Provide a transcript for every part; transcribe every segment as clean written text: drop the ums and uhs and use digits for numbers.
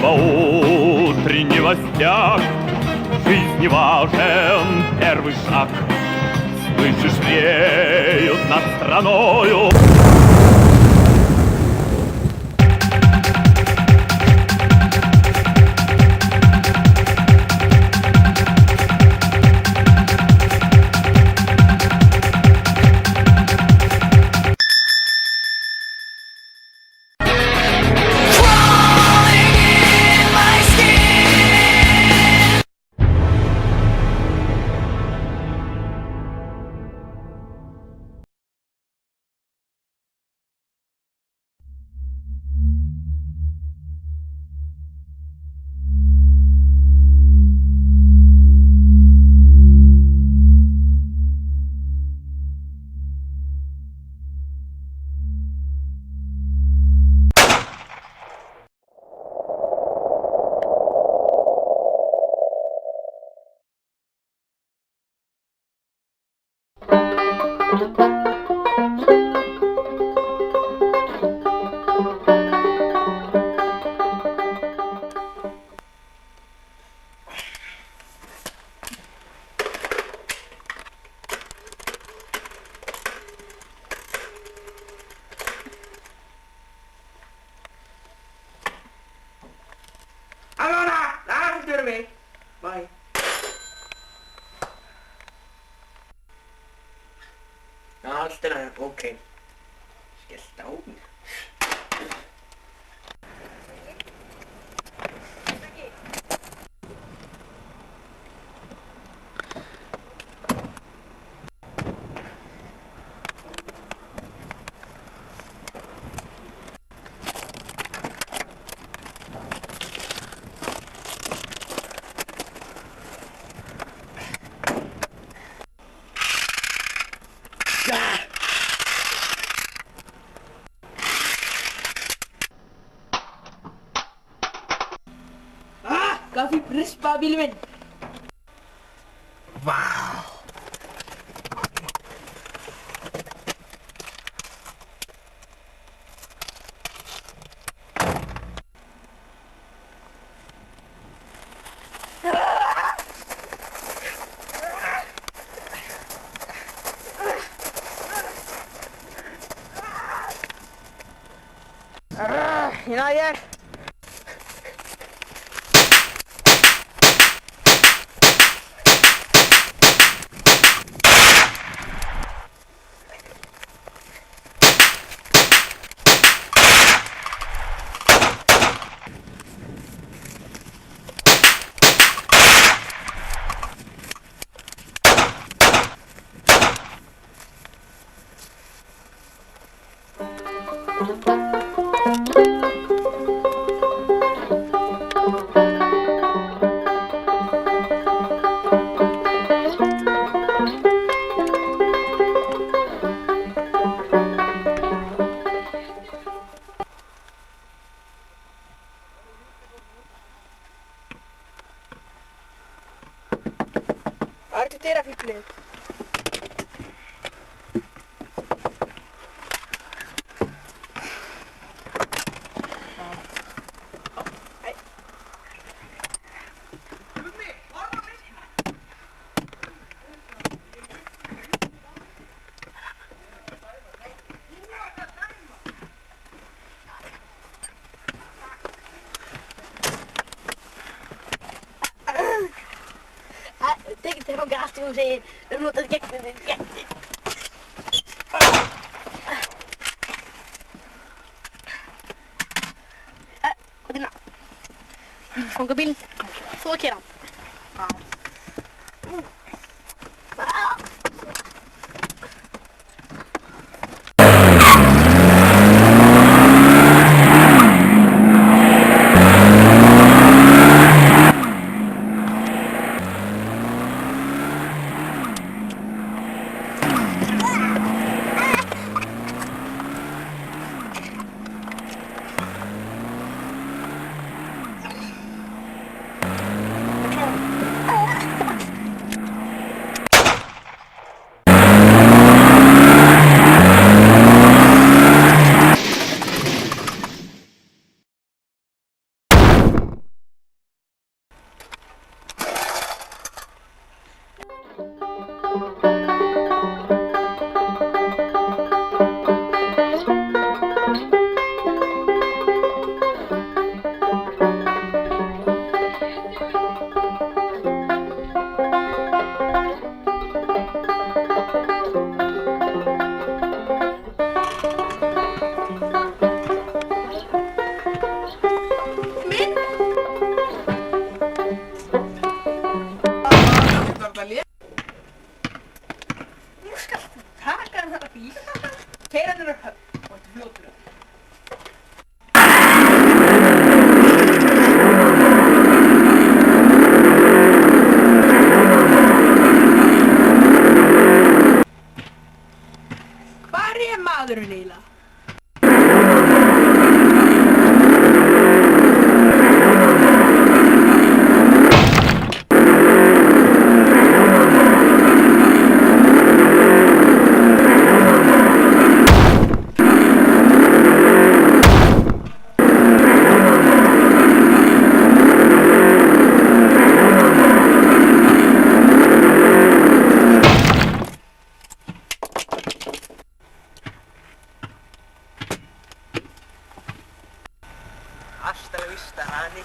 по утреннего стяг. В жизни важен первый шаг. Слышишь, реют над страною. Allora, lasciami. Vai. No, ok. Sta un. काफी रिस्पाबिलिमेंट वाह Inayet Arti तेरा भी plate Te non gasti un se non te che Kodina. Från bil. Så kiran. skalt þú taka þarna bíl, keyra hann upp höfn og þetta fljótur upp. Hvar maðurinn eiginlega? Hasta la vista, Annie.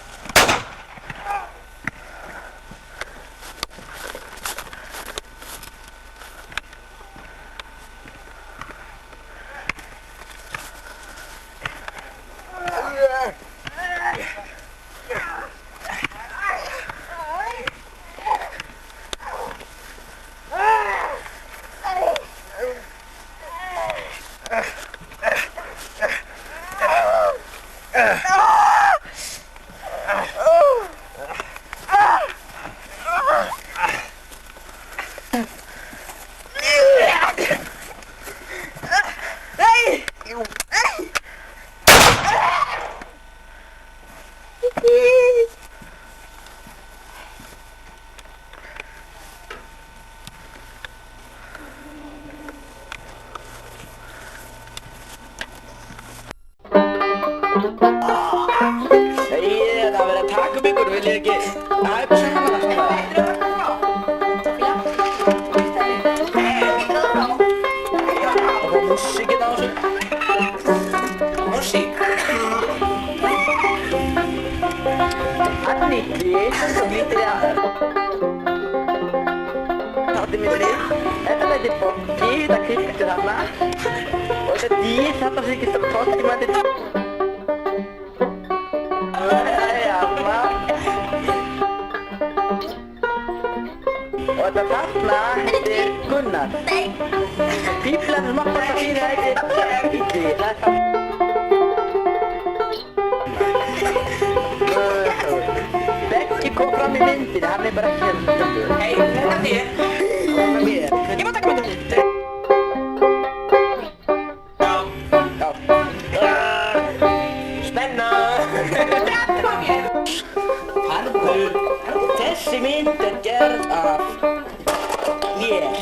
Það verið að taka um ykkur, vil ég ekki? Það er bara svona hana svona. Og fá músíkinn á þessu. Músík. Anni, ég svo glítir ég að tátti minni. Þetta læti bóki, þetta kryptu þarna. Og þetta dýr þarna þykist að tótti maður. Og þetta þarna heitir Gunnar. Píplan sem okkar það fyrir heitir Illi. Beggi kom fram í myndinu, hann bara ekki hérna. Hei, þetta er ég. Kom með mér. Ég má taka með þetta. Spenna. Þetta var mér. Harður. Þessi mynd er gerð af mér.